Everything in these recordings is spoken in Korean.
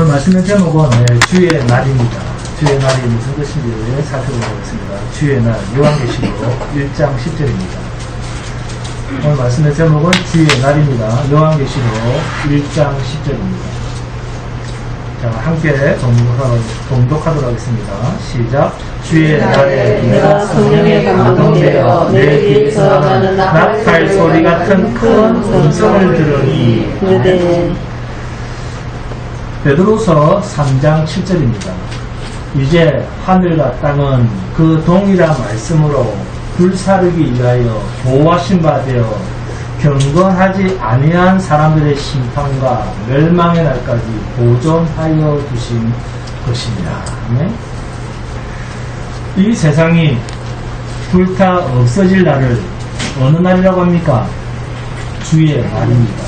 말씀의 제목은 주의 날입니다. 주의 날이 무슨 것인지 살펴보겠습니다. 주의 날, 요한계시록 1장 10절입니다. 오늘 말씀의 제목은 주의 날입니다. 요한계시록 1장 10절입니다. 자, 함께 동독하도록 하겠습니다. 시작. 주의 날에 내가 성령에 감동되어 내 귀에서 나는 나팔 소리 같은 큰 음성을 들으니. 베드로서 3장 7절입니다. 이제 하늘과 땅은 그 동일한 말씀으로 불사르기 위하여 보호하신 바 되어 경건하지 아니한 사람들의 심판과 멸망의 날까지 보존하여 두신 것입니다. 네? 이 세상이 불타 없어질 날을 어느 날이라고 합니까? 주의 날입니다.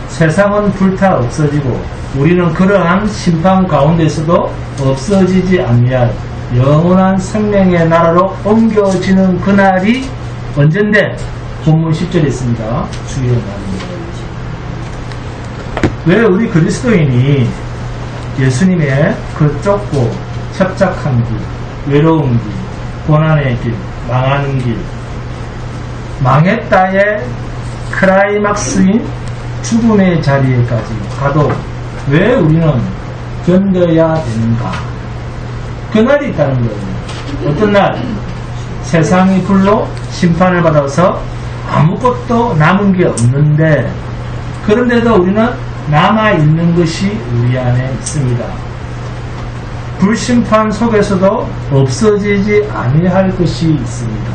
세상은 불타 없어지고 우리는 그러한 심판 가운데서도 없어지지 아니할 영원한 생명의 나라로 옮겨지는 그날이 언젠데? 본문 10절에 있습니다. 주의 날입니다. 왜 우리 그리스도인이 예수님의 그 좁고 협착한 길, 외로운 길, 고난의 길, 망하는 길, 망했다의 클라이막스인 죽음의 자리에까지 가도 왜 우리는 견뎌야 되는가? 그날이 있다는 거예요. 어떤 날? 세상이 불로 심판을 받아서 아무것도 남은 게 없는데, 그런데도 우리는 남아있는 것이 우리 안에 있습니다. 불심판 속에서도 없어지지 아니할 것이 있습니다.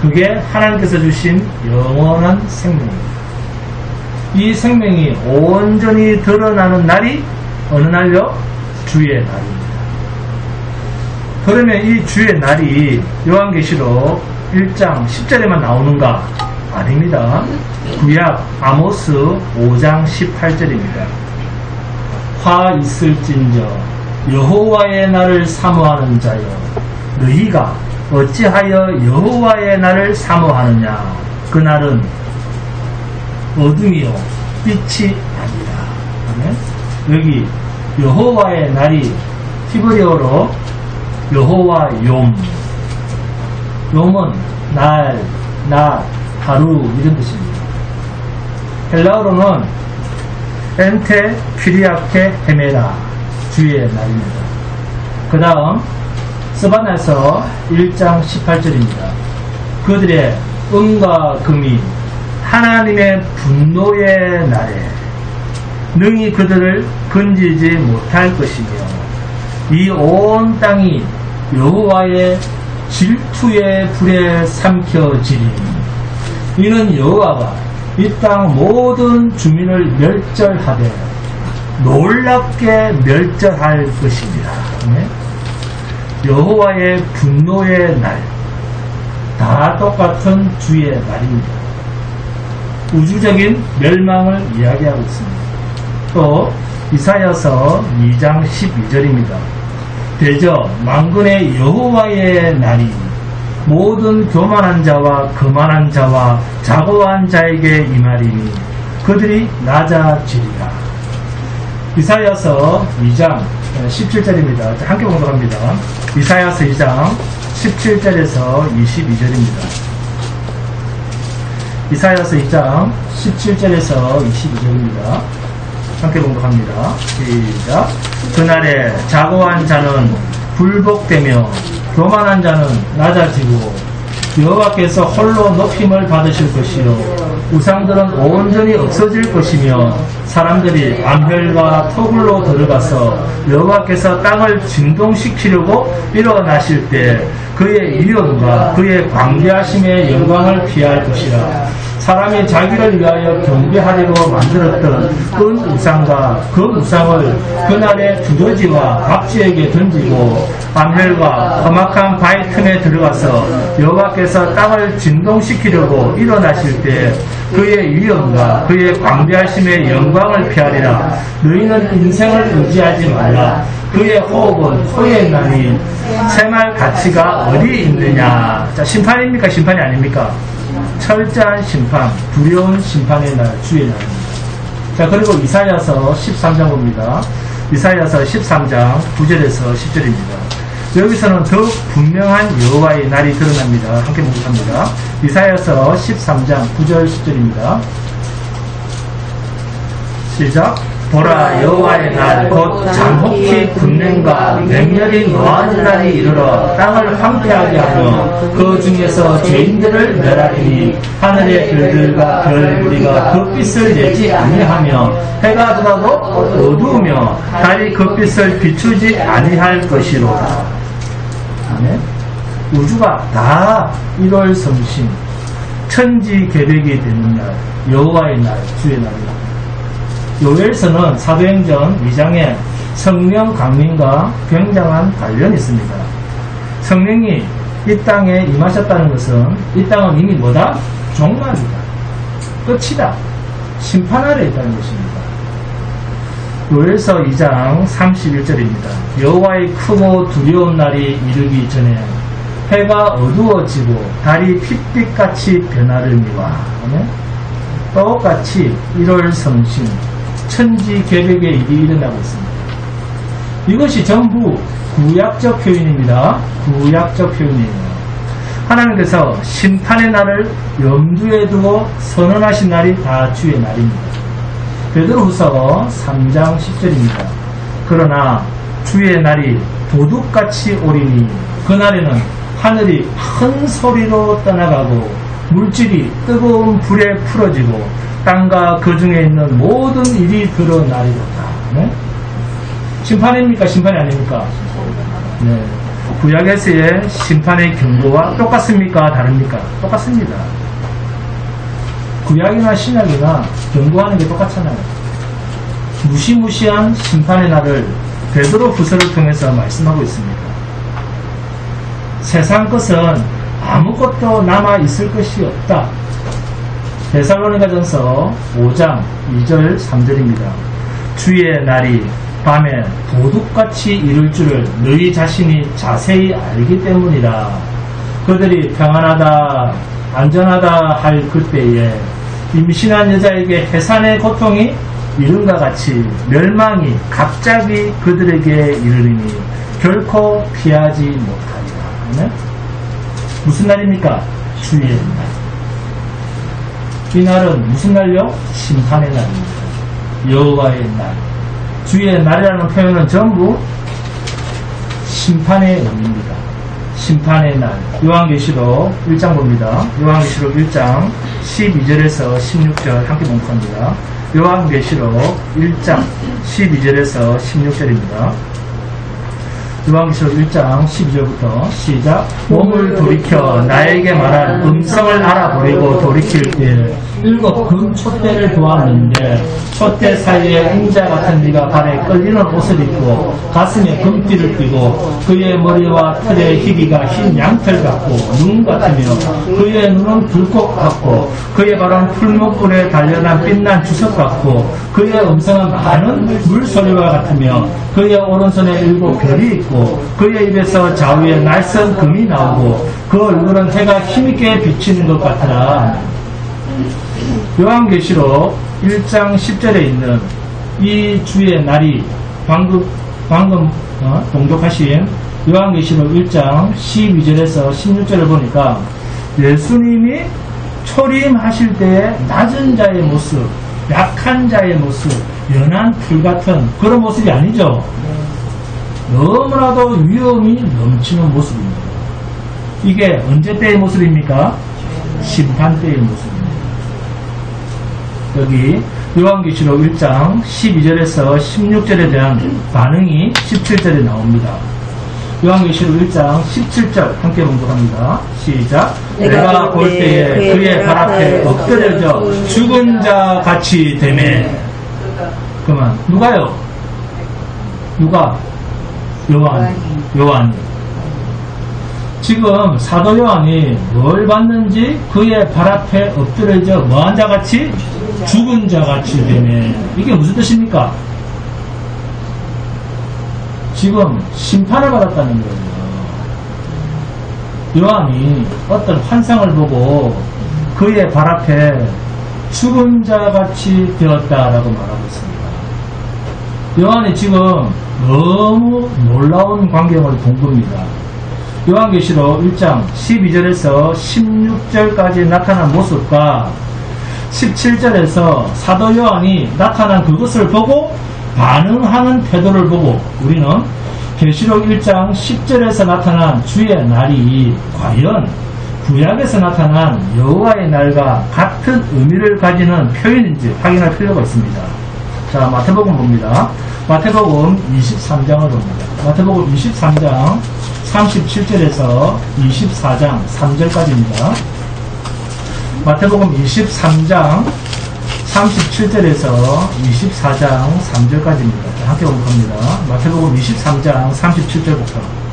그게 하나님께서 주신 영원한 생명입니다. 이 생명이 온전히 드러나는 날이 어느 날요? 주의 날입니다. 그러면 이 주의 날이 요한계시록 1장 10절에만 나오는가? 아닙니다. 구약 아모스 5장 18절입니다. 화 있을진저 여호와의 날을 사모하는 자여, 너희가 어찌하여 여호와의 날을 사모하느냐? 그 날은 어둠이요 빛이 아니라. 여기 여호와의 날이 히브리어로 여호와 욤, 욤은 날, 낮, 하루 이런 뜻입니다. 헬라어로는 엔테 퀴리아케 헤메라, 주의 날입니다. 그 다음 스바나에서 1장 18절입니다. 그들의 은과 금이 하나님의 분노의 날에 능히 그들을 건지지 못할 것이며 이 온 땅이 여호와의 질투의 불에 삼켜지리니 이는 여호와가 이 땅 모든 주민을 멸절하되 놀랍게 멸절할 것입니다. 여호와의 분노의 날, 다 똑같은 주의 날입니다. 우주적인 멸망을 이야기하고 있습니다. 또 이사야서 2장 12절입니다. 대저 만군의 여호와의 날이 모든 교만한 자와 거만한 자와 자고한 자에게 임하리니 그들이 낮아지리라. 이사야서 2장 17절입니다. 함께 공독합니다. 이사야서 2장 17절에서 22절입니다. 이사야서 2장 17절에서 22절입니다. 함께 공독합니다. 시작. 그날에 자고한 자는 굴복되며 교만한 자는 낮아지고 여호와께서 홀로 높임을 받으실 것이요 우상들은 온전히 없어질 것이며 사람들이 암혈과 토굴로 들어가서 여호와께서 땅을 진동시키려고 일어나실 때 그의 위엄과 그의 광대하심의 영광을 피할 것이라. 사람이 자기를 위하여 경배하려고 만들었던 은 우상과 그 우상을 그날의 두더지와 박쥐에게 던지고 암혈과 험악한 바위 틈에 들어가서 여호와께서 땅을 진동시키려고 일어나실 때 그의 위엄과 그의 광대하심의 영광을 피하리라. 너희는 인생을 의지하지 말라. 그의 호흡은 후에 있나니 생활 가치가 어디 있느냐. 자, 심판입니까? 심판이 아닙니까? 철저한 심판, 두려운 심판의 날, 주의 날입니다. 자, 그리고 이사야서 13장 봅니다. 이사야서 13장 9절에서 10절입니다. 여기서는 더욱 분명한 여호와의 날이 드러납니다. 함께 묵상합니다. 이사야서 13장 9절 10절입니다. 시작. 보라, 여호와의 날 곧 잠복히 분냄과 맹렬히 노하는 날이 이르러 땅을 황폐하게 하며 그 중에서 죄인들을 멸하리니 하늘의 별들과 별 무리가 그 빛을 내지 아니하며 해가 들어도 어두우며 달이 그 빛을 비추지 아니할 것이로다. 아멘. 우주가 다 1월 성신 천지 계획이 되는 날, 여호와의 날, 주의 날입니다. 요엘서는 사도행전 2장에 성령 강림과 굉장한 관련이 있습니다. 성령이 이 땅에 임하셨다는 것은 이 땅은 이미 뭐다? 종말이다. 끝이다. 심판 아래 있다는 것입니다. 요엘서 2장 31절입니다. 여호와의 크고 두려운 날이 이르기 전에 해가 어두워지고 달이 핏빛같이 변하려니와 똑같이 1월 성신 천지 계획의 일이 일어나고 있습니다. 이것이 전부 구약적 표현입니다. 구약적 표현이에요. 하나님께서 심판의 날을 염두에 두고 선언하신 날이 다 주의 날입니다. 베드로후서 3장 10절입니다. 그러나 주의 날이 도둑같이 오리니 그날에는 하늘이 큰 소리로 떠나가고 물질이 뜨거운 불에 풀어지고 땅과 그 중에 있는 모든 일이 드러나리로다. 네? 심판입니까? 심판이 아닙니까? 네. 구약에서의 심판의 경고와 똑같습니까? 다릅니까? 똑같습니다. 구약이나 신약이나 경고하는 게 똑같잖아요. 무시무시한 심판의 날을 베드로후서를 통해서 말씀하고 있습니다. 세상 것은 아무것도 남아 있을 것이 없다. 데살로니가전서 5장 2절 3절입니다. 주의 날이 밤에 도둑같이 이룰 줄을 너희 자신이 자세히 알기 때문이라. 그들이 평안하다 안전하다 할 그때에 임신한 여자에게 해산의 고통이 이른과 같이 멸망이 갑자기 그들에게 이르리니 결코 피하지 못하리라. 무슨 날입니까? 주의 날. 이 날은 무슨 날요? 심판의 날입니다. 여호와의 날. 주의 날이라는 표현은 전부 심판의 의미입니다. 심판의 날. 요한계시록 1장 봅니다. 요한계시록 1장 12절에서 16절 함께 묵상합니다. 요한계시록 1장 12절에서 16절입니다. 요한계시록 1장 12절부터 시작. 몸을 돌이켜 나에게 말한 음성을 알아보려고 돌이킬 때 7 금촛대를 보았는데 촛대 사이에 인자 같은 이가 발에 끌리는 옷을 입고 가슴에 금띠를 띠고 그의 머리와 털의 희비가 흰 양털 같고 눈 같으며 그의 눈은 불꽃 같고 그의 발은 풀목불에 단련한 빛난 주석 같고 그의 음성은 많은 물소리와 같으며 그의 오른손에 7 별이 있고 그의 입에서 좌우에 날선 금이 나오고 그 얼굴은 해가 힘있게 비치는 것 같더라. 요한계시록 1장 10절에 있는 이 주의 날이 방금 동독하신 요한계시록 1장 12절에서 16절을 보니까 예수님이 초림하실 때의 낮은 자의 모습, 약한 자의 모습, 연한 풀 같은 그런 모습이 아니죠. 너무나도 위험이 넘치는 모습입니다. 이게 언제 때의 모습입니까? 심판 때의 모습입니다. 여기 요한계시록 1장 12절에서 16절에 대한 반응이 17절에 나옵니다. 요한계시록 1장 17절 함께 봉독합니다. 시작. 내가 볼 때에 그의 발 앞에 엎드려져 죽은 자 같이 되매. 그만 누가요? 누가? 요한이. 지금 사도 요한이 뭘 봤는지 그의 발 앞에 엎드려져 뭐한 자 같이? 죽은 자 같이 되네. 이게 무슨 뜻입니까? 지금 심판을 받았다는 거예요. 요한이 어떤 환상을 보고 그의 발 앞에 죽은 자같이 되었다라고 말하고 있습니다. 요한이 지금 너무 놀라운 광경을 본 겁니다. 요한계시록 1장 12절에서 16절까지 나타난 모습과 17절에서 사도 요한이 나타난 그것을 보고 반응하는 태도를 보고 우리는 계시록 1장 10절에서 나타난 주의 날이 과연 구약에서 나타난 여호와의 날과 같은 의미를 가지는 표현인지 확인할 필요가 있습니다. 자, 마태복음 봅니다. 마태복음 23장을 봅니다. 마태복음 23장 37절에서 24장 3절까지입니다. 마태복음 23장 37절에서 24장 3절까지입니다. 함께 공부합니다. 마태복음 23장 37절부터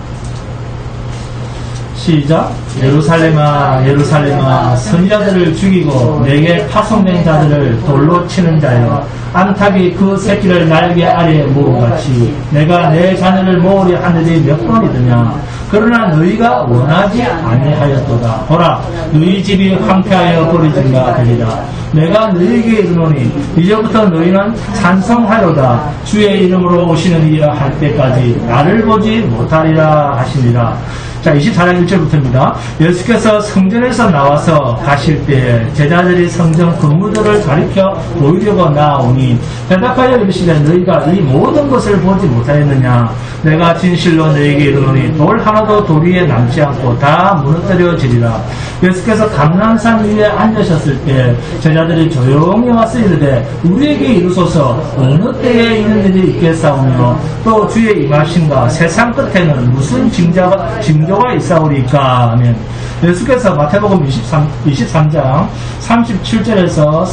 시작. 예루살렘아 예루살렘아 선지자들을 죽이고 내게 파송된 자들을 돌로 치는 자여 암탉이 그 새끼를 날개 아래에 모으같이 내가 내 자녀를 모으려 하늘이 몇 번이더냐. 그러나 너희가 원하지 아니하였도다. 보라 너희 집이 황폐하여 버려진 바 되리라. 내가 너희에게 이르노니 이제부터 너희는 찬송하여다. 주의 이름으로 오시는 이라 할 때까지 나를 보지 못하리라 하시니라. 자, 24장 1절부터입니다. 예수께서 성전에서 나와서 가실 때 제자들이 성전 건물들을 가리켜 보이려고 나오니 대답하여 이르시되 너희가 이 모든 것을 보지 못하였느냐. 내가 진실로 너희에게 이르노니 돌 하나도 돌 위에 남지 않고 다 무너뜨려지리라. 예수께서 감람산 위에 앉으셨을 때 제자들이 조용히 와서 이르되 우리에게 이르소서 어느 때에 이런 일이 있겠사오며 또 주의 임하심과 세상 끝에는 무슨 징조가 있사오리까 하면 예수께서 마태복음 23장 37절에서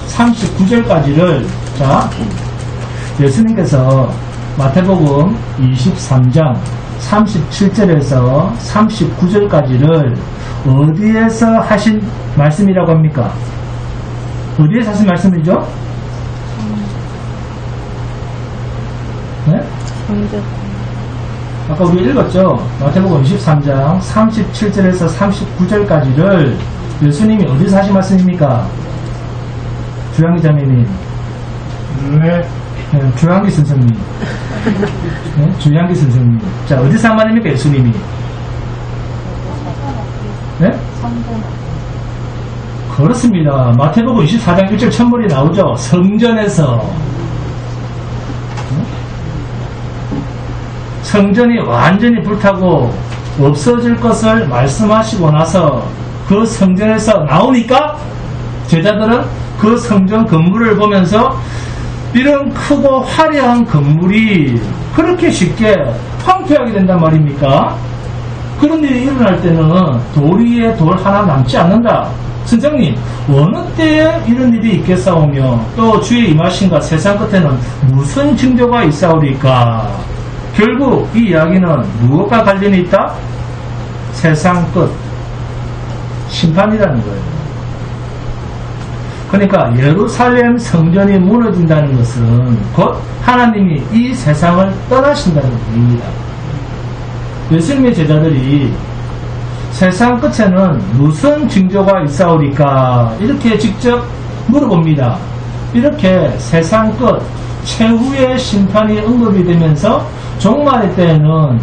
39절까지를 자 예수님께서 마태복음 23장 37절에서 39절까지를 어디에서 하신 말씀이라고 합니까? 어디에서 하신 말씀이죠? 네? 아까 우리 읽었죠? 마태복음 23장 37절에서 39절까지를 예수님이 어디서 하신 말씀입니까? 주양기 자매님. 네. 주양기 선생님. 네? 주양기 선생님. 자, 어디서 한 말입니까? 예수님이. 네? 그렇습니다. 마태복음 24장 1절 첫머리 나오죠? 성전에서. 성전이 완전히 불타고 없어질 것을 말씀하시고 나서 그 성전에서 나오니까 제자들은 그 성전 건물을 보면서 이런 크고 화려한 건물이 그렇게 쉽게 황폐하게 된단 말입니까? 그런 일이 일어날 때는 돌 위에 돌 하나 남지 않는다. 선생님, 어느 때에 이런 일이 있겠사오며 또 주의 임하심과 세상 끝에는 무슨 징조가 있사오리까? 결국 이 이야기는 무엇과 관련이 있다? 세상 끝, 심판이라는 거예요. 그러니까 예루살렘 성전이 무너진다는 것은 곧 하나님이 이 세상을 떠나신다는 의미입니다. 예수님의 제자들이 세상 끝에는 무슨 징조가 있사오리까 이렇게 직접 물어봅니다. 이렇게 세상 끝 최후의 심판이 언급이 되면서 종말의 때에는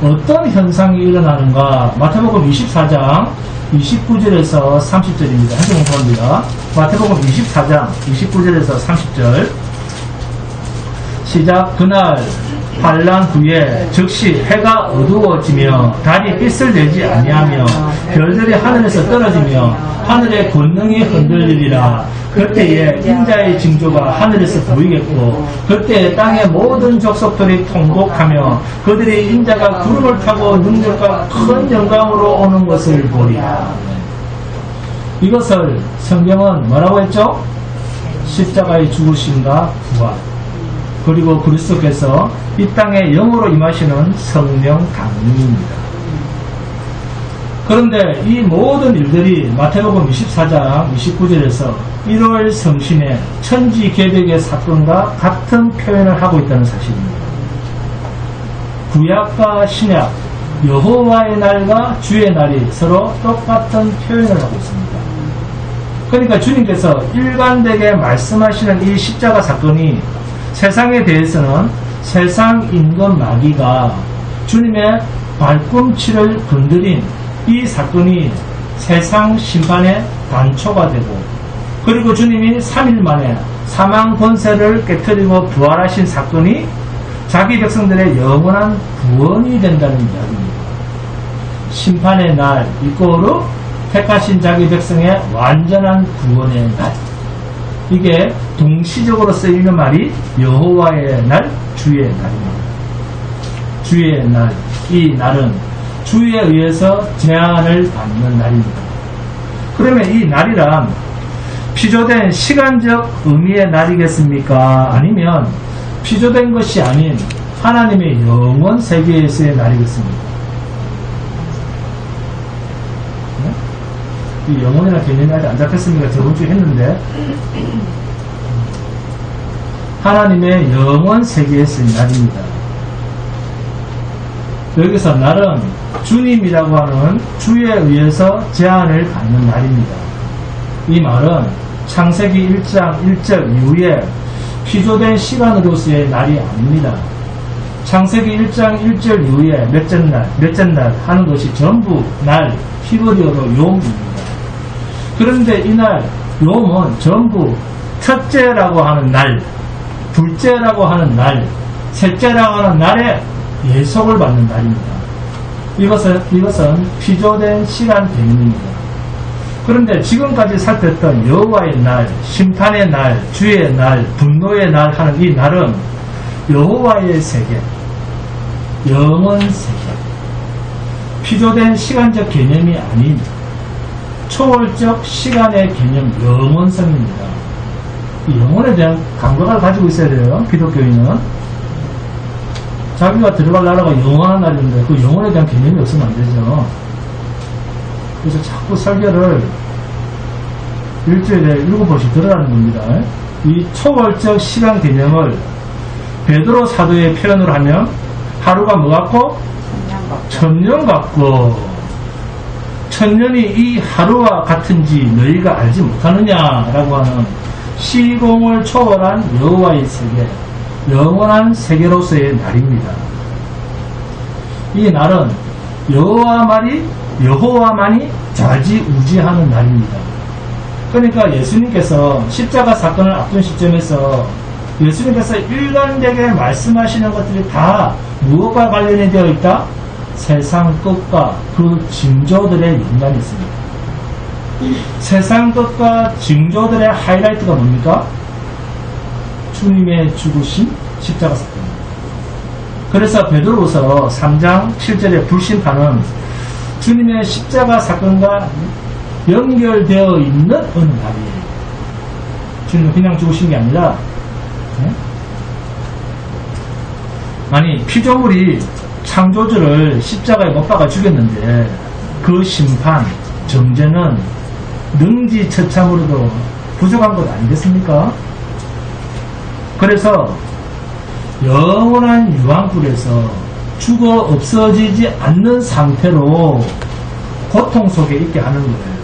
어떤 현상이 일어나는가? 마태복음 24장 29절에서 30절입니다. 한번 공부합니다. 마태복음 24장 29절에서 30절 시작. 그날 환란 후에 즉시 해가 어두워지며 달이 빛을 내지 아니하며 별들이 하늘에서 떨어지며 하늘의 권능이 흔들리리라. 그때에 인자의 징조가 하늘에서 보이겠고 그때 땅의 모든 족속들이 통곡하며 그들이 인자가 구름을 타고 능력과 큰 영광으로 오는 것을 보리라. 이것을 성경은 뭐라고 했죠? 십자가의 죽으심과 부활 그리고 그리스도께서 이 땅에 영으로 임하시는 성령 강림입니다. 그런데 이 모든 일들이 마태복음 24장 29절에서 1월 성신의 천지 개벽의 사건과 같은 표현을 하고 있다는 사실입니다. 구약과 신약, 여호와의 날과 주의 날이 서로 똑같은 표현을 하고 있습니다. 그러니까 주님께서 일관되게 말씀하시는 이 십자가 사건이 세상에 대해서는 세상 임금 마귀가 주님의 발꿈치를 건드린 이 사건이 세상 심판의 단초가 되고, 그리고 주님이 3일 만에 사망 권세를 깨뜨리고 부활하신 사건이 자기 백성들의 영원한 구원이 된다는 이야기입니다. 심판의 날 이꼬르 택하신 자기 백성의 완전한 구원의 날, 이게 동시적으로 쓰이는 말이 여호와의 날, 주의 날입니다. 주의 날, 이 날은 주에 의해서 재앙을 받는 날입니다. 그러면 이 날이란 피조된 시간적 의미의 날이겠습니까? 아니면 피조된 것이 아닌 하나님의 영원 세계에서의 날이겠습니까? 네? 이 영원이라는 개념이 아직 안 잡혔습니까? 저번 주에 했는데, 하나님의 영원 세계에서의 날입니다. 여기서 날은 주님이라고 하는 주에 의해서 제한을 받는 날입니다. 이 말은 창세기 1장 1절 이후에 피조된 시간으로서의 날이 아닙니다. 창세기 1장 1절 이후에 몇째 날 하는 것이 전부 날, 히브리어로 욤입니다. 그런데 이날 욤은 전부 첫째라고 하는 날, 둘째라고 하는 날, 셋째라고 하는 날에 예속을 받는 날입니다. 이것은 피조된 시간 개념입니다. 그런데 지금까지 살폈던 여호와의 날, 심판의 날, 주의 날, 분노의 날 하는 이 날은 여호와의 세계, 영원 세계, 피조된 시간적 개념이 아닌 초월적 시간의 개념, 영원성입니다. 이 영혼에 대한 감각을 가지고 있어야 돼요. 기독교인은 자기가 들어갈 나라가 영원한 날인데 그 영혼에 대한 개념이 없으면 안 되죠. 그래서 자꾸 설교를 일주일에 7번씩 들으라는 겁니다. 이 초월적 시간 개념을 베드로 사도의 표현으로 하면 하루가 뭐 같고? 천년 같고, 천년이 이 하루와 같은지 너희가 알지 못하느냐라고 하는 시공을 초월한 여호와의 세계, 영원한 세계로서의 날입니다. 이 날은 여호와만이 좌지우지하는 날입니다. 그러니까 예수님께서 십자가 사건을 앞둔 시점에서 예수님께서 일관되게 말씀하시는 것들이 다 무엇과 관련이 되어 있다? 세상 끝과 그 징조들의 연관이 있습니다. 세상 끝과 징조들의 하이라이트가 뭡니까? 주님의 죽으심, 십자가 사건입니다. 그래서 베드로후서 3장 7절의 불심판은 주님의 십자가 사건과 연결되어 있는 어느 날이에요. 주님은 그냥 죽으신 게 아니라, 네? 아니 피조물이 창조주를 십자가에 못 박아 죽였는데 그 심판, 정죄는 능지처참으로도 부족한 것 아니겠습니까? 그래서 영원한 유황불에서 죽어 없어지지 않는 상태로 고통 속에 있게 하는 거예요.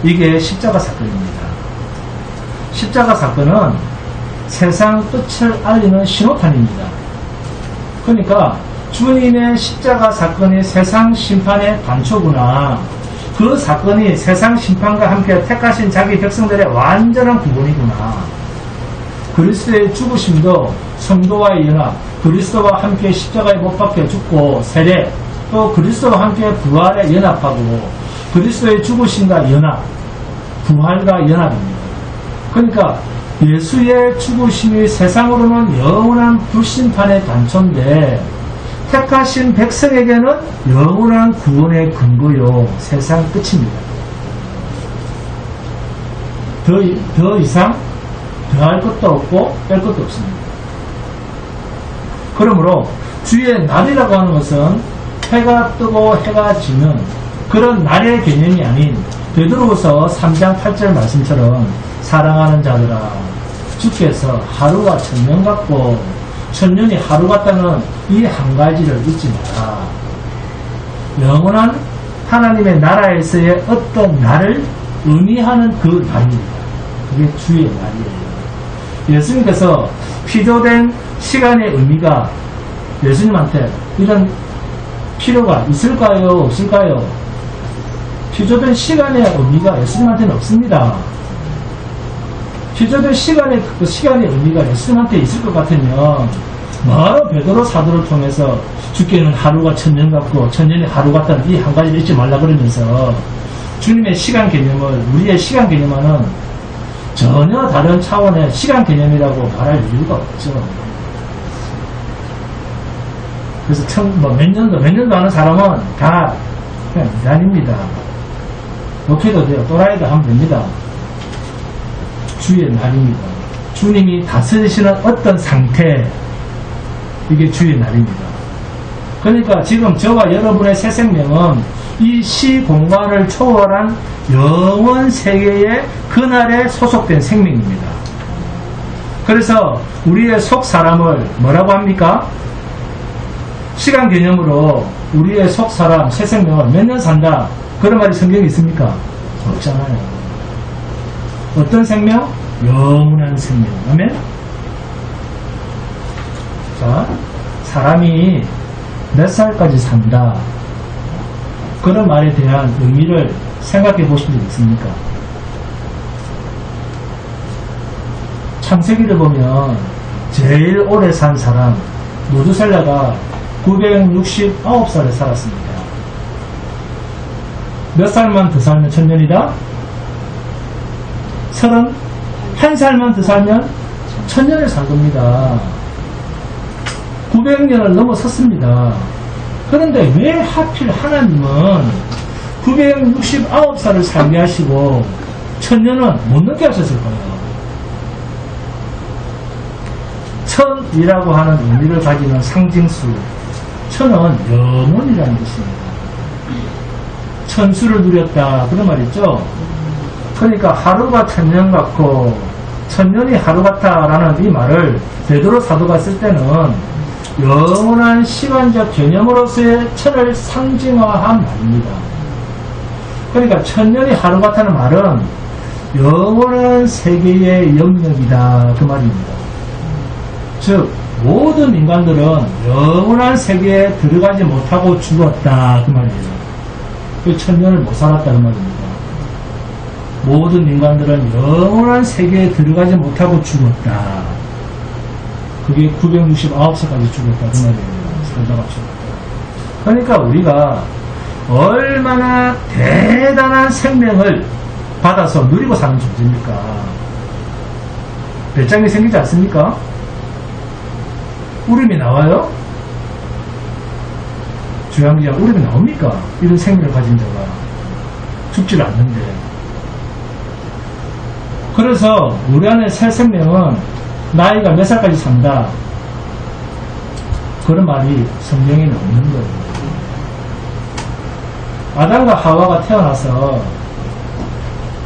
이게 십자가 사건입니다. 십자가 사건은 세상 끝을 알리는 신호탄입니다. 그러니까 주님의 십자가 사건이 세상 심판의 단초구나, 그 사건이 세상 심판과 함께 택하신 자기 백성들의 완전한 구원이구나, 그리스도의 죽으심도 성도와의 연합, 그리스도와 함께 십자가에 못 박혀 죽고 세례, 또 그리스도와 함께 부활에 연합하고 그리스도의 죽으심과 연합, 부활과 연합입니다. 그러니까 예수의 죽으심이 세상으로는 영원한 불심판의 단초인데 택하신 백성에게는 영원한 구원의 근거요, 세상 끝입니다. 더 이상 더할 것도 없고 뺄 것도 없습니다. 그러므로 주의 날이라고 하는 것은 해가 뜨고 해가 지는 그런 날의 개념이 아닌 베드로후서 3장 8절 말씀처럼 사랑하는 자들아, 주께서 하루가 천년 같고 천년이 하루 같다는 이 한 가지를 잊지 마라. 영원한 하나님의 나라에서의 어떤 날을 의미하는 그 날입니다. 그게 주의 날이에요. 예수님께서 피조된 시간의 의미가 예수님한테 이런 필요가 있을까요? 없을까요? 피조된 시간의 의미가 예수님한테는 없습니다. 피조된 시간의 의미가 예수님한테 있을 것 같으면 바로 베드로 사도를 통해서 주께는 하루가 천년 같고 천년이 하루 같다는 이 한 가지를 잊지 말라 그러면서 주님의 시간 개념을 우리의 시간 개념과는 전혀 다른 차원의 시간 개념이라고 말할 이유가 없죠. 그래서 몇 년도 하는 사람은 다 그냥 인간입니다. 욕해도 돼요. 또라이도 하면 됩니다. 주의 날입니다. 주님이 다스리시는 어떤 상태, 이게 주의 날입니다. 그러니까 지금 저와 여러분의 새 생명은 이 시공간을 초월한 영원 세계의 그날에 소속된 생명입니다. 그래서 우리의 속 사람을 뭐라고 합니까? 시간 개념으로 우리의 속 사람, 새 생명을 몇 년 산다, 그런 말이 성경에 있습니까? 없잖아요. 어떤 생명? 영원한 생명. 아멘? 자, 사람이 몇 살까지 산다, 그런 말에 대한 의미를 생각해 보신 적 있습니까? 창세기를 보면 제일 오래 산 사람 모두셀라가 969살을 살았습니다. 몇 살만 더 살면 천년이다? 31살만 더 살면 천년을 산 겁니다. 900년을 넘어섰습니다. 그런데 왜 하필 하나님은 969살을 살게 하시고 천년은 못 넘게 하셨을까요? 천이라고 하는 의미를 가지는 상징수, 천은 영원이라는 뜻입니다. 천수를 누렸다, 그런 말 있죠? 그러니까 하루가 천년 같고 천년이 하루 같다라는 이 말을 베드로 사도가 쓸 때는 영원한 시간적 개념으로서의 천을 상징화한 말입니다. 그러니까 천년이 하루 같다는 말은 영원한 세계의 영역이다, 그 말입니다. 즉 모든 인간들은 영원한 세계에 들어가지 못하고 죽었다, 그 말이에요. 그 천년을 못 살았다, 그 말입니다. 모든 인간들은 영원한 세계에 들어가지 못하고 죽었다. 그게 969살까지 죽었다, 그 말이에요. 살다가 죽었다. 그러니까 우리가 얼마나 대단한 생명을 받아서 누리고 사는 존재입니까? 배짱이 생기지 않습니까? 울음이 나와요? 중요한 게 울음이 나옵니까? 이런 생명을 가진 자가 죽지를 않는데. 그래서 우리 안에 새 생명은 나이가 몇 살까지 산다, 그런 말이 성경에는 없는 거예요. 아담과 하와가 태어나서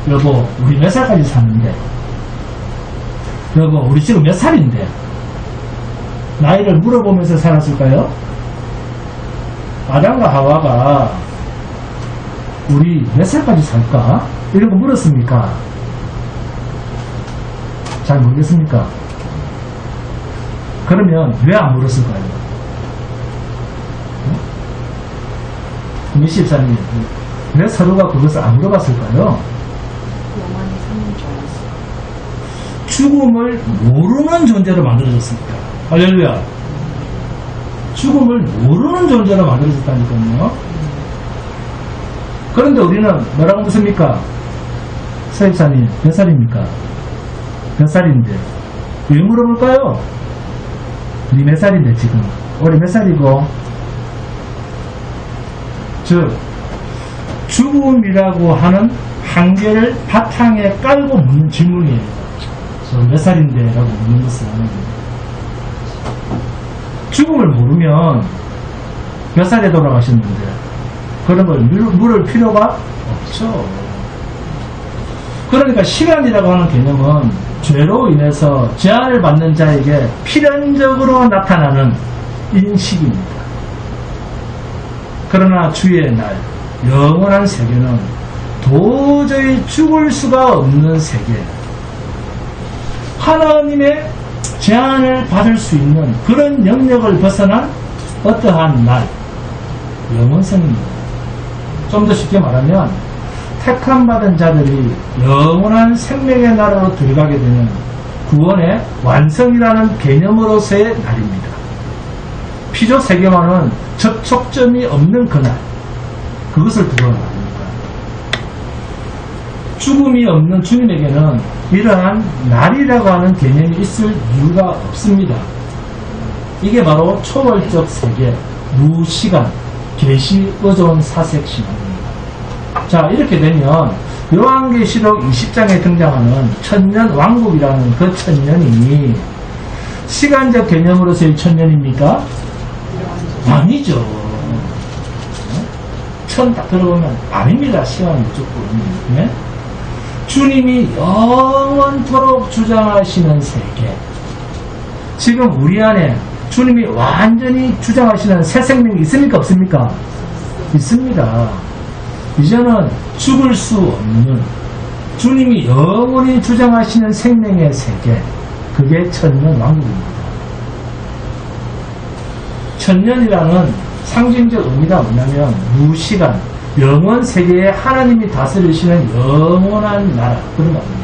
여보 우리 몇 살까지 사는데, 여보 우리 지금 몇 살인데, 나이를 물어보면서 살았을까요? 아담과 하와가 우리 몇 살까지 살까? 이런 거 물었습니까? 잘 모르겠습니까? 그러면 왜 안 물었을까요? 미십사님, 왜 서로가 그것을 안 물어봤을까요? 영원히 사는 줄 알았어. 죽음을 모르는 존재로 만들어졌습니다. 할렐루야. 죽음을 모르는 존재로 만들어졌다니까요. 그런데 우리는 뭐라고 묻습니까? 서입사님 몇 살입니까? 몇 살인데? 왜 물어볼까요? 니 몇 살인데 지금? 올해 몇 살이고? 즉 죽음이라고 하는 한계를 바탕에 깔고 묻는 질문이에요. 저 몇 살인데? 라고 묻는 것은 죽음을 모르면 몇 살에 돌아가셨는데 그런 걸 물을 필요가 없죠. 그러니까 시간이라고 하는 개념은 죄로 인해서 제한을 받는 자에게 필연적으로 나타나는 인식입니다. 그러나 주의 날, 영원한 세계는 도저히 죽을 수가 없는 세계, 하나님의 제한을 받을 수 있는 그런 영역을 벗어난 어떠한 날, 영원성입니다. 좀 더 쉽게 말하면 택함받은 자들이 영원한 생명의 나라로 들어가게 되는 구원의 완성이라는 개념으로서의 날입니다. 피조 세계와는 접촉점이 없는 그날, 그것을 두고 말합니다. 죽음이 없는 주님에게는 이러한 날이라고 하는 개념이 있을 이유가 없습니다. 이게 바로 초월적 세계, 무시간, 계시, 의존, 사색 신앙입니다. 자, 이렇게 되면 요한계시록 20장에 등장하는 천년 왕국이라는 그 천년이 시간적 개념으로서의 천년입니까? 아니죠. 천 딱 들어보면 아닙니다. 시간은 무조건. 네? 주님이 영원토록 주장하시는 세계, 지금 우리 안에 주님이 완전히 주장하시는 새 생명이 있습니까? 없습니까? 있습니다. 이제는 죽을 수 없는 주님이 영원히 주장하시는 생명의 세계, 그게 천년 왕국입니다. 천년이라는 상징적 의미가 뭐냐면 무시간, 영원 세계에 하나님이 다스리시는 영원한 나라, 그런 말입니다.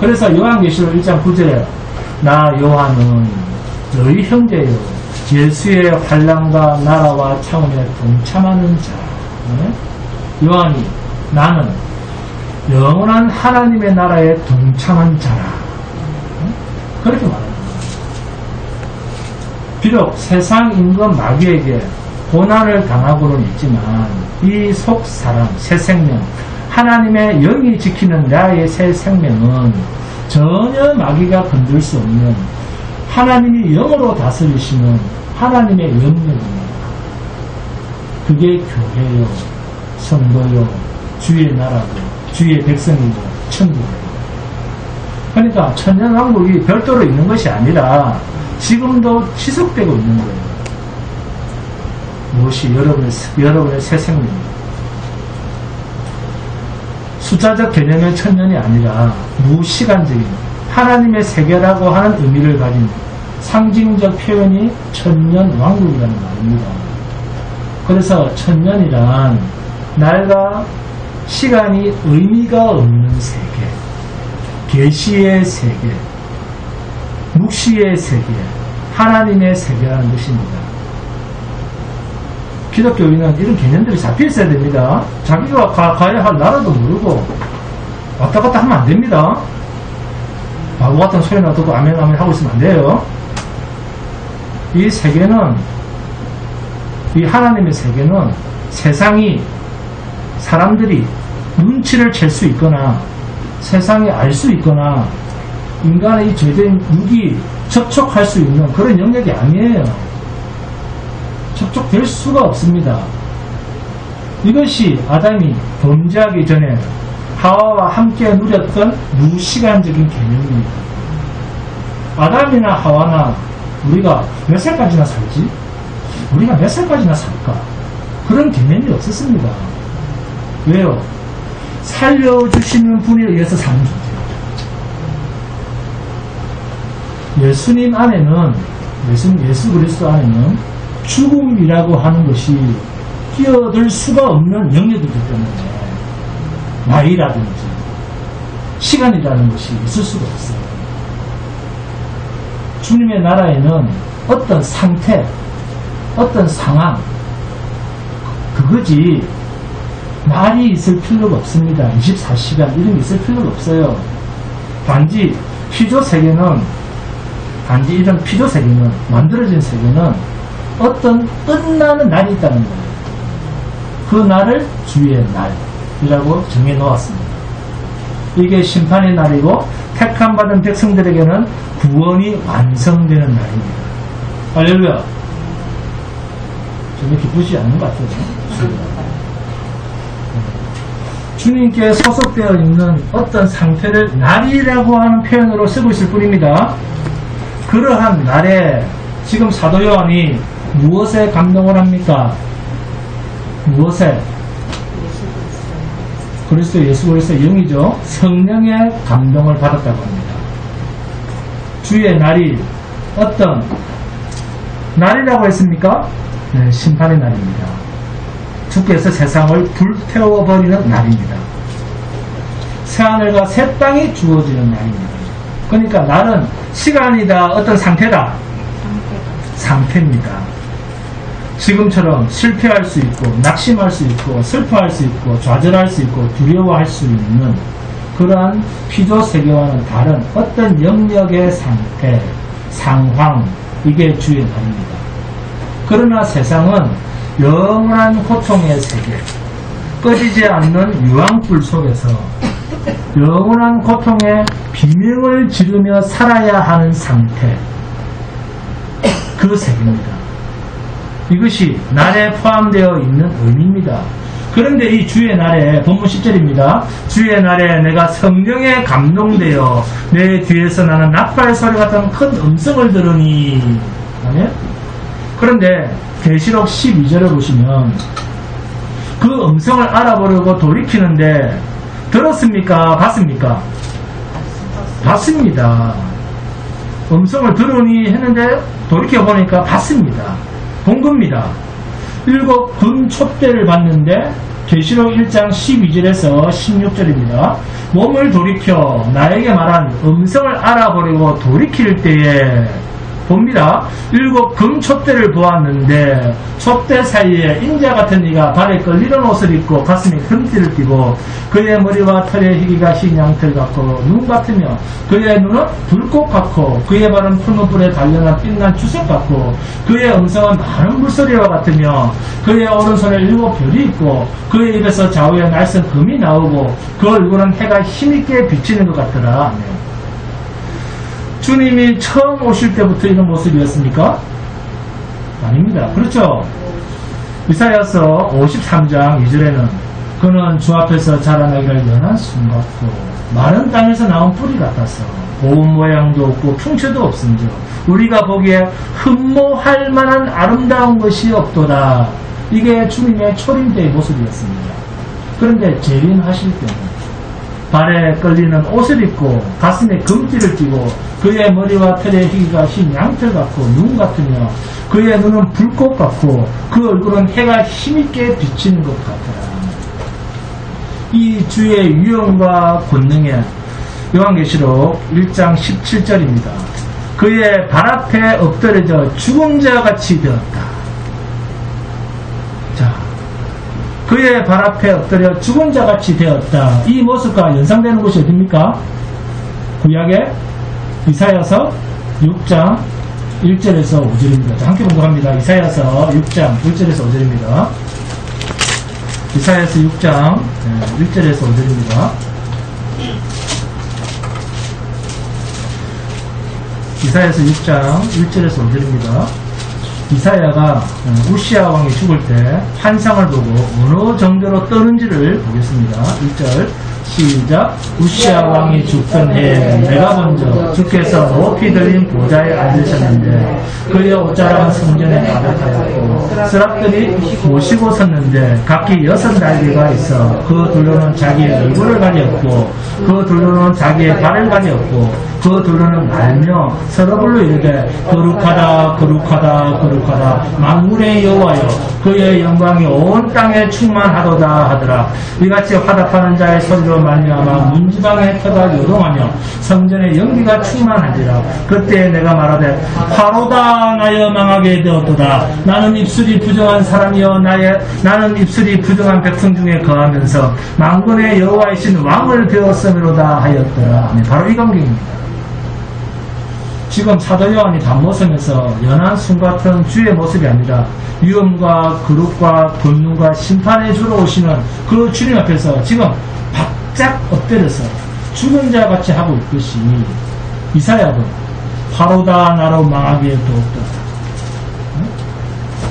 그래서 요한계시록 1장 9절에 나 요한은 너희 형제요 예수의 환난과 나라와 차원에 동참하는 자. 요한이 나는 영원한 하나님의 나라에 동참한 자라, 그렇게 말합니다. 비록 세상 임금 마귀에게 고난을 당하고는 있지만 이 속사람, 새 생명, 하나님의 영이 지키는 나의 새 생명은 전혀 마귀가 건들 수 없는 하나님이 영으로 다스리시는 하나님의 영역입니다. 그게 교회요, 성도요, 주의 나라고, 주의 백성이고, 천국이고. 그러니까 천년왕국이 별도로 있는 것이 아니라 지금도 지속되고 있는 거예요. 무엇이 여러분의 새 생명입니다. 숫자적 개념의 천년이 아니라 무시간적인 하나님의 세계라고 하는 의미를 가진 상징적 표현이 천년 왕국이라는 말입니다. 그래서 천년이란 날과 시간이 의미가 없는 세계, 계시의 세계, 묵시의 세계, 하나님의 세계라는 것입니다. 기독교인은 이런 개념들이 잡혀 있어야 됩니다. 자기가 가야 할 나라도 모르고 왔다 갔다 하면 안 됩니다. 바보 같은 소리나 듣고 아멘 하고 있으면 안 돼요. 이 세계는, 이 하나님의 세계는 세상이, 사람들이 눈치를 챌 수 있거나 세상이 알 수 있거나 인간의 이 죄된 육이 접촉할 수 있는 그런 영역이 아니에요. 접촉될 수가 없습니다. 이것이 아담이 범죄하기 전에 하와와 함께 누렸던 무시간적인 개념입니다. 아담이나 하와나 우리가 몇 살까지나 살지? 우리가 몇 살까지나 살까? 그런 개념이 없었습니다. 왜요? 살려주시는 분에 의해서 사는 존재예요. 예수님 안에는, 예수 그리스도 안에는 죽음이라고 하는 것이 끼어들 수가 없는 영역이기 때문에 나이라든지 시간이라는 것이 있을 수가 없어요. 주님의 나라에는 어떤 상태, 어떤 상황, 그거지 날이 있을 필요가 없습니다. 24시간 이런 게 있을 필요가 없어요. 단지 이런 피조 세계는, 만들어진 세계는 어떤 끝나는 날이 있다는 거예요. 그 날을 주의 날이라고 정해 놓았습니다. 이게 심판의 날이고 택함받은 백성들에게는 구원이 완성되는 날입니다. 할렐루야. 좀 기쁘지 않는 것 같아요. 주님께 소속되어 있는 어떤 상태를 날이라고 하는 표현으로 쓰고 있을 뿐입니다. 그러한 날에 지금 사도 요한이 무엇에 감동을 합니까? 무엇에? 그리스도 예수 그리스도의 영이죠. 성령의 감동을 받았다고 합니다. 주의 날이 어떤 날이라고 했습니까? 네, 심판의 날입니다. 주께서 세상을 불태워버리는 날입니다. 새하늘과 새 땅이 주어지는 날입니다. 그러니까 날은 시간이다, 어떤 상태다? 상태입니다. 지금처럼 실패할 수 있고 낙심할 수 있고 슬퍼할 수 있고 좌절할 수 있고 두려워할 수 있는 그러한 피조세계와는 다른 어떤 영역의 상태, 상황, 이게 주의 날입니다. 그러나 세상은 영원한 고통의 세계, 꺼지지 않는 유황불 속에서 영원한 고통의 비명을 지르며 살아야 하는 상태, 그 세계입니다. 이것이 날에 포함되어 있는 의미입니다. 그런데 이 주의 날에 본문 10절입니다. 주의 날에 내가 성령에 감동되어 내 뒤에서 나는 나팔 소리 같은 큰 음성을 들으니. 아멘? 그런데 계시록 12절을 보시면 그 음성을 알아보려고 돌이키는데 들었습니까? 봤습니까? 봤습니다. 음성을 들으니 했는데 돌이켜보니까 봤습니다. 본 겁니다. 7군 촛대를 봤는데 계시록 1장 12절에서 16절입니다. 몸을 돌이켜 나에게 말한 음성을 알아보려고 돌이킬 때에 봅니다. 7금 촛대를 보았는데 촛대 사이에 인자 같은 이가 발에 끌리는 옷을 입고 가슴에 금띠를 띠고 그의 머리와 털의 희기가 흰 양털 같고 눈 같으며 그의 눈은 불꽃 같고 그의 발은 푸른 불에 달려난 빛난 주석 같고 그의 음성은 많은 물소리와 같으며 그의 오른손에 7별이 있고 그의 입에서 좌우에 날선 금이 나오고 그 얼굴은 해가 힘있게 비치는 것 같더라. 주님이 처음 오실 때부터 이런 모습이었습니까? 아닙니다. 그렇죠? 이사야서 53장 2절에는 그는 주 앞에서 자라나기를 연한 순 같고 마른 땅에서 나온 뿌리 같아서 고운 모양도 없고 풍채도 없은즉 우리가 보기에 흠모할 만한 아름다운 것이 없도다. 이게 주님의 초림 때의 모습이었습니다. 그런데 재림하실 때는 발에 끌리는 옷을 입고 가슴에 금띠를 띠고 그의 머리와 털의 희기가 흰 양털 같고 눈 같으며 그의 눈은 불꽃 같고 그 얼굴은 해가 힘있게 비치는 것 같더라. 이 주의 유형과 권능에 요한계시록 1장 17절입니다. 그의 발 앞에 엎드려져 죽은 자같이 되었다. 자, 그의 발 앞에 엎드려 죽은 자같이 되었다. 이 모습과 연상되는 곳이 어디입니까? 구약의 이사야서 6장 1절에서 5절입니다. 함께 공부합니다. 이사야서 6장 1절에서 5절입니다. 이사야서 6장 1절에서 5절입니다. 이사야서 6장 1절에서 5절입니다. 이사야가 우시아 왕이 죽을 때 환상을 보고 어느 정도로 떠는지를 보겠습니다. 1절 시작. 우시아 왕이 죽던 해에 내가 먼저 주께서 높이 들린 보좌에 앉으셨는데 그의 옷자락은 성전에 가득하였고 스랍들이 모시고 섰는데 각기 6날개가 있어 그 둘로는 자기의 얼굴을 가렸고 그 둘로는 자기의 발을 가렸고 그 둘로는 알며 서로 불러 이르되 거룩하다 거룩하다 거룩하다 만군의 여호와여 그의 영광이 온 땅에 충만하도다 하더라. 이같이 화답하는 자의 소리로 말미암아 문지방의 터가 요동하며 성전의 연기가 충만한지라. 그때 내가 말하되 화로다 나여 망하게 되었도다. 나는 입술이 부정한 사람이여 나는 입술이 부정한 백성 중에 거하면서 만군의 여호와이신 왕을 되었음이로다 하였더라. 바로 이 광경입니다. 지금 사도 요한이 단모섬에서 연한 순 같은 주의 모습이 아니라 위엄과 거룩과 권능과 심판의 주로 오시는 그 주님 앞에서 지금 바짝 엎드려서 죽은 자 같이 하고 있듯이 이사야도 화로다 나로 망하게 되었도다.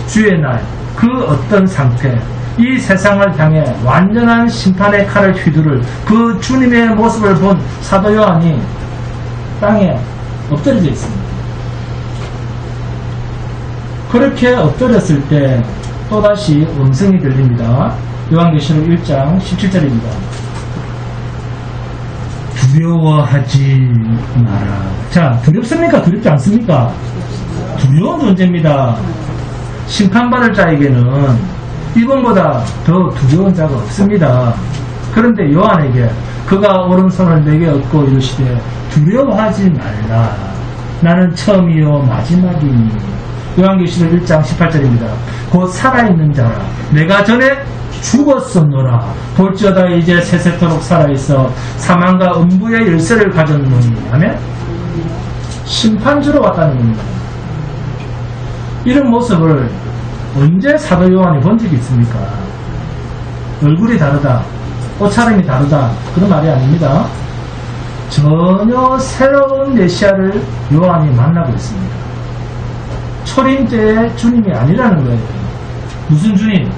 주의 날 그 어떤 상태 이 세상을 향해 완전한 심판의 칼을 휘두를 그 주님의 모습을 본 사도 요한이 땅에 엎드려져 있습니다. 그렇게 엎드렸을 때 또다시 음성이 들립니다. 요한계시록 1장 17절입니다. 두려워하지 마라. 자, 두렵습니까? 두렵지 않습니까? 두려운 존재입니다. 심판받을 자에게는 이번보다 더 두려운 자가 없습니다. 그런데 요한에게 그가 오른손을 내게 얻고 이르시되 두려워하지 말라. 나는 처음이요 마지막이니. 요한계시록 1장 18절입니다. 곧 살아있는 자라. 내가 전에 죽었었노라. 볼지어다 이제 세세토록 살아있어 사망과 음부의 열쇠를 가졌노니 하면 심판주로 왔다는 겁니다. 이런 모습을 언제 사도 요한이 본 적이 있습니까? 얼굴이 다르다, 옷차림이 다르다, 그런 말이 아닙니다. 전혀 새로운 메시아를 요한이 만나고 있습니다. 초림 때의 주님이 아니라는 거예요. 무슨 주님?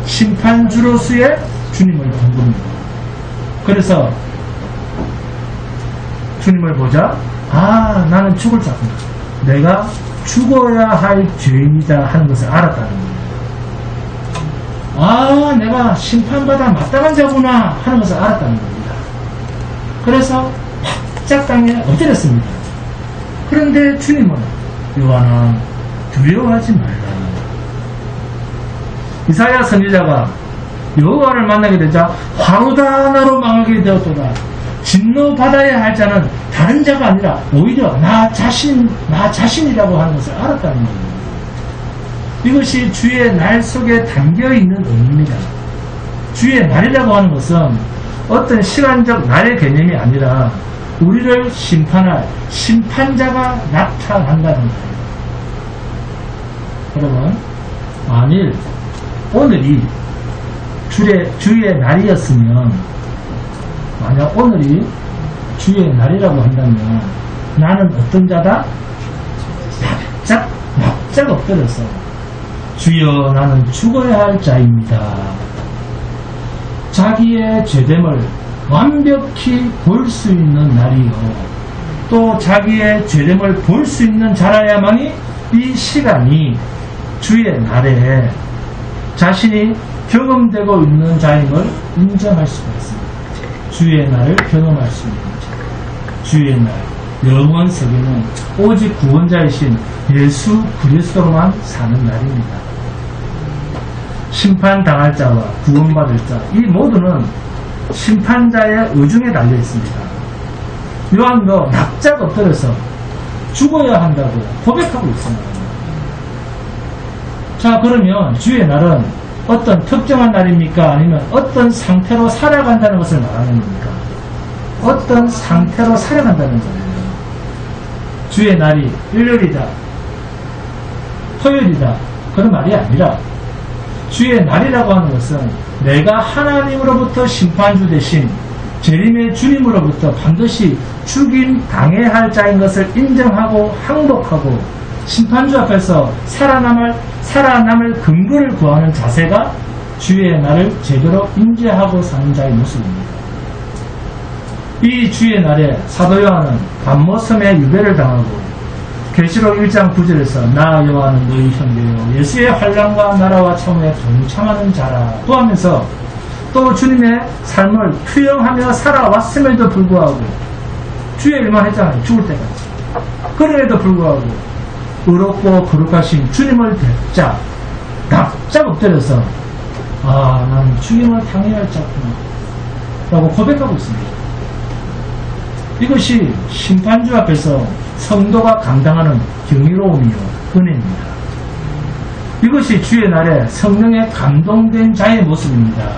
심판주로서의 주님을 본 겁니다. 그래서 주님을 보자, 아, 나는 죽을 자구나. 내가 죽어야 할 죄인이다 하는 것을 알았다는 거예요. 아, 내가 심판받아 마땅한 자구나 하는 것을 알았다는 겁니다. 그래서 바짝 땅에 엎드렸습니다. 그런데 주님은 요한아 두려워하지 말라. 이사야 선지자가 여호와를 만나게 되자 화로다 나로 망하게 되었도다. 진노받아야 할 자는 다른 자가 아니라 오히려 나 자신이라고 하는 것을 알았다는 겁니다. 이것이 주의 날 속에 담겨있는 의미입니다. 주의 날이라고 하는 것은 어떤 시간적 날의 개념이 아니라 우리를 심판할 심판자가 나타난다는 거예요. 여러분, 만일 오늘이 주의 날이었으면, 만약 오늘이 주의 날이라고 한다면 나는 어떤 자다? 납작 엎드려서 주여 나는 죽어야 할 자입니다. 자기의 죄됨을 완벽히 볼 수 있는 날이요, 또 자기의 죄됨을 볼 수 있는 자라야만이 이 시간이 주의 날에 자신이 경험되고 있는 자임을 인정할 수가 있습니다. 주의 날을 경험할 수 있는 자, 주의 날, 영원 세계는 오직 구원자이신 예수 그리스도로만 사는 날입니다. 심판당할 자와 구원받을 자, 이 모두는 심판자의 의중에 달려 있습니다. 요한도 납작 엎드려서 죽어야 한다고 고백하고 있습니다. 자, 그러면 주의 날은 어떤 특정한 날입니까? 아니면 어떤 상태로 살아간다는 것을 말하는 겁니까? 어떤 상태로 살아간다는 거예요. 주의 날이 일요일이다, 토요일이다, 그런 말이 아니라 주의 날이라고 하는 것은 내가 하나님으로부터 심판주 대신 재림의 주님으로부터 반드시 죽임 당해야 할 자인 것을 인정하고 항복하고 심판주 앞에서 살아남을 근거를 구하는 자세가 주의 날을 제대로 인지하고 사는 자의 모습입니다. 이 주의 날에 사도 요한은 반모섬에 유배를 당하고 계시록 1장 9절에서 나 요한은 너희 형제요 예수의 환난과 나라와 참에 동참하는 자라 또 하면서 또 주님의 삶을 투영하며 살아왔음에도 불구하고 주의 일만 했잖아요. 죽을 때까지. 그럼에도 불구하고 의롭고 거룩하신 주님을 뵙자 납작 엎드려서 아, 나는 죽임을 당해야 할 자구나 라고 고백하고 있습니다. 이것이 심판주 앞에서 성도가 감당하는 경이로움이요 은혜입니다. 이것이 주의 날에 성령에 감동된 자의 모습입니다.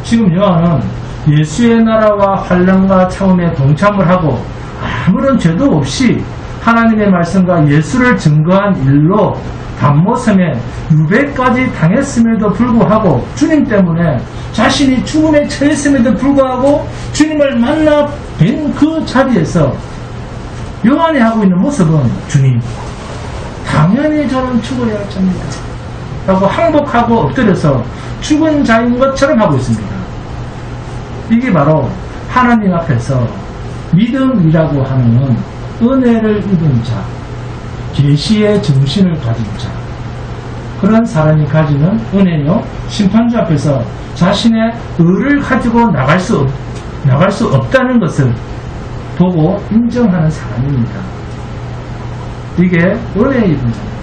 지금 요한은 예수의 나라와 환난과 참음에 동참을 하고 아무런 죄도 없이 하나님의 말씀과 예수를 증거한 일로 반모섬에 유배까지 당했음에도 불구하고 주님 때문에 자신이 죽음에 처했음에도 불구하고 주님을 만나 뵌 그 자리에서 요한이 하고 있는 모습은 주님, 당연히 저는 죽어야 할 자입니다 라고 항복하고 엎드려서 죽은 자인 것처럼 하고 있습니다. 이게 바로 하나님 앞에서 믿음이라고 하는 은혜를 입은 자, 계시의 정신을 가진 자, 그런 사람이 가지는 은혜요, 심판주 앞에서 자신의 의를 가지고 나갈 수 나갈 수 없다는 것을 보고 인정하는 사람입니다. 이게 은혜의 분자입니다.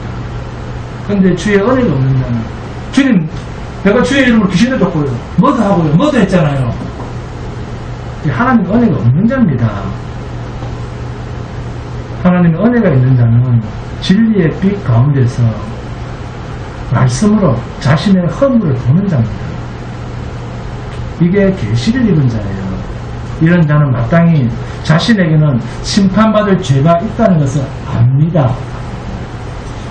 그런데 주의 은혜가 없는 자는, 주님 내가 주의 이름으로 귀신을 쫓고요, 뭐도 하고요, 뭐도 했잖아요. 하나님 은혜가 없는 자입니다. 하나님의 은혜가 있는 자는 진리의 빛 가운데서 말씀으로 자신의 허물을 보는 자입니다. 이게 계시를 입은 자예요. 이런 자는 마땅히 자신에게는 심판받을 죄가 있다는 것을 압니다.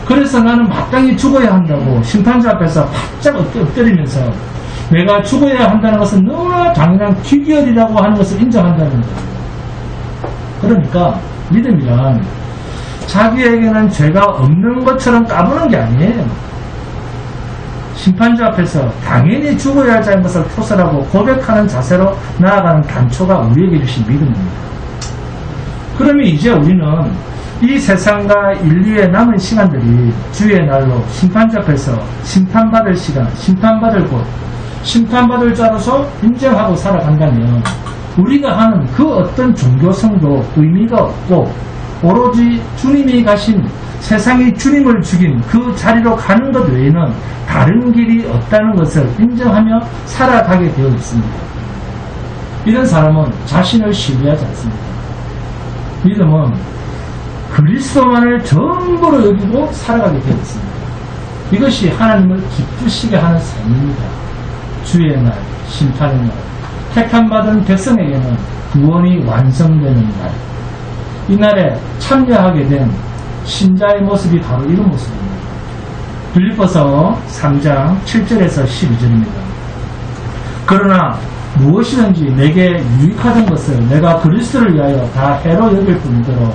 그래서 나는 마땅히 죽어야 한다고 심판자 앞에서 바짝 엎드리면서 내가 죽어야 한다는 것은 너무나 당연한 귀결이라고 하는 것을 인정한다는 거예요. 그러니까 믿음이란 자기에게는 죄가 없는 것처럼 까부는 게 아니에요. 심판자 앞에서 당연히 죽어야 할 자인 것을 토설하고 고백하는 자세로 나아가는 단초가 우리에게 주신 믿음입니다. 그러면 이제 우리는 이 세상과 인류의 남은 시간들이 주의 날로 심판자 앞에서 심판받을 시간, 심판받을 곳, 심판받을 자로서 인정하고 살아간다면 우리가 하는 그 어떤 종교성도 의미가 없고 오로지 주님이 가신, 세상이 주님을 죽인 그 자리로 가는 것 외에는 다른 길이 없다는 것을 인정하며 살아가게 되어 있습니다. 이런 사람은 자신을 신뢰하지 않습니다. 믿음은 그리스도만을 전부로 여기고 살아가게 되어 있습니다. 이것이 하나님을 기쁘시게 하는 삶입니다. 주의 날, 심판의 날, 택함받은 백성에게는 구원이 완성되는 날, 이날에 참여하게 된 신자의 모습이 바로 이런 모습입니다. 빌립보서 3장 7절에서 12절입니다. 그러나 무엇이든지 내게 유익하던 것을 내가 그리스도를 위하여 다 해로 여길 뿐더러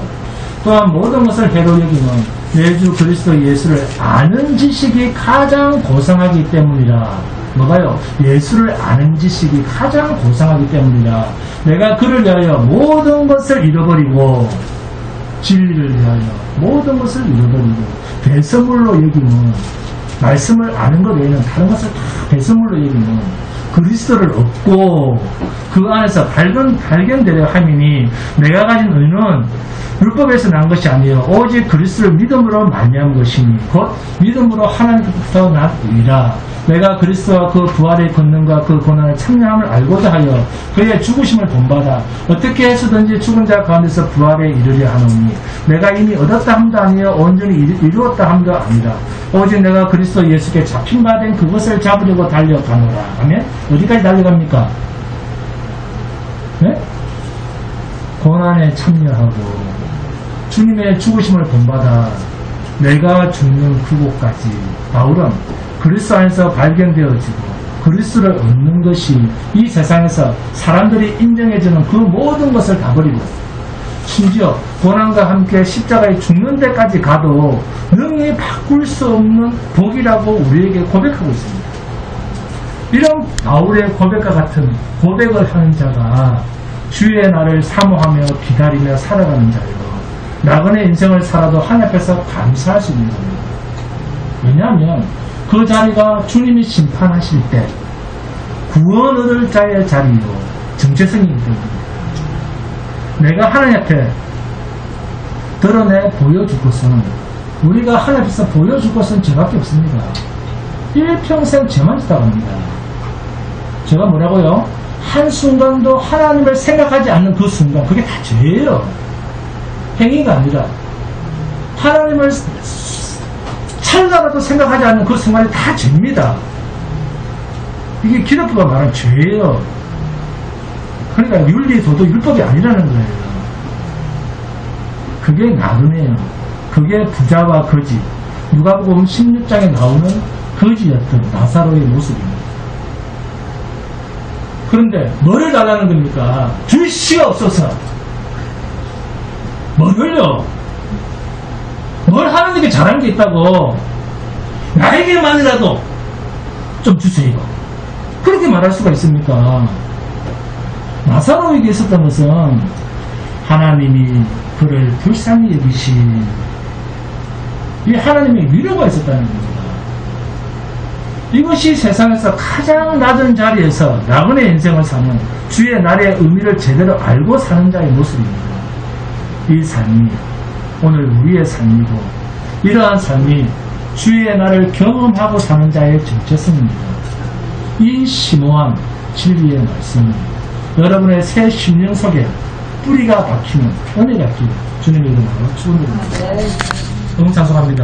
또한 모든 것을 해로 여기면 내 주 그리스도 예수를 아는 지식이 가장 고상하기 때문이라. 뭐가요? 예수를 아는 지식이 가장 고상하기 때문이라. 내가 그를 위하여 모든 것을 잃어버리고, 진리를 위하여 모든 것을 잃어버리고 배설물로 여기면, 말씀을 아는 것 외에는 다른 것을 다 배설물로 여기면 그리스도를 얻고 그 안에서 발견되려 함이니 내가 가진 의는 율법에서 난 것이 아니요 오직 그리스도를 믿음으로 말미암은 것이니 곧 믿음으로 하나님께로부터 난 의라. 내가 그리스도와 그 부활의 권능과 그 고난을 참여함을 알고자 하여 그의 죽으심을 본받아 어떻게 해서든지 죽은 자 가운데서 부활에 이르려 하노니 내가 이미 얻었다 함도 아니요 온전히 이루었다 함도 아니라 오직 내가 그리스도 예수께 잡힌 바 된 그것을 잡으려고 달려가노라 하면 어디까지 달려갑니까? 네? 고난에 참여하고 주님의 죽으심을 본받아 내가 죽는 그곳까지. 바울은 그리스도 안에서 발견되어지고 그리스도를 얻는 것이 이 세상에서 사람들이 인정해주는 그 모든 것을 다 버리고 심지어 고난과 함께 십자가에 죽는 데까지 가도 능히 바꿀 수 없는 복이라고 우리에게 고백하고 있습니다. 이런 바울의 고백과 같은 고백을 하는 자가 주의 날을 사모하며 기다리며 살아가는 자예요. 나그네 인생을 살아도 하나님 앞에서 감사할 수 있는 겁니다. 왜냐하면 그 자리가 주님이 심판하실 때 구원 얻을 자의 자리로 정체성이기 때문입니다. 내가 하나님 앞에 드러내 보여줄 것은, 우리가 하나님 앞에서 보여줄 것은 죄밖에 없습니다. 일평생 죄만 짓다 갑니다. 제가 뭐라고요? 한순간도 하나님을 생각하지 않는 그 순간, 그게 다 죄예요. 행위가 아니라 하나님을 찰나라도 생각하지 않는 그 순간이 다 죄입니다. 이게 기독교가 말하는 죄예요. 그러니까 윤리, 도덕, 율법이 아니라는 거예요. 그게 나그네예요. 그게 부자와 거지, 누가복음 16장에 나오는 거지였던 나사로의 모습입니다. 그런데 뭐를 달라는 겁니까? 줄 수가 없어서. 뭐를요? 뭘 하는 게 잘하는 게 있다고? 나에게만이라도 좀 주세요. 그렇게 말할 수가 있습니까? 나사로에게 있었던 것은 하나님이 그를 불쌍히 여기신 이 하나님의 위로가 있었다는 겁니다. 이것이 세상에서 가장 낮은 자리에서 낙원의 인생을 사는 주의 날의 의미를 제대로 알고 사는 자의 모습입니다. 이 삶이 오늘 우리의 삶이고 이러한 삶이 주의 날을 경험하고 사는 자의 정체성입니다. 이 심오한 진리의 말씀은 여러분의 새 심령 속에 뿌리가 박히는 은혜가 있기를 주님의 이름으로 축원드립니다. 너무 찬송합니다.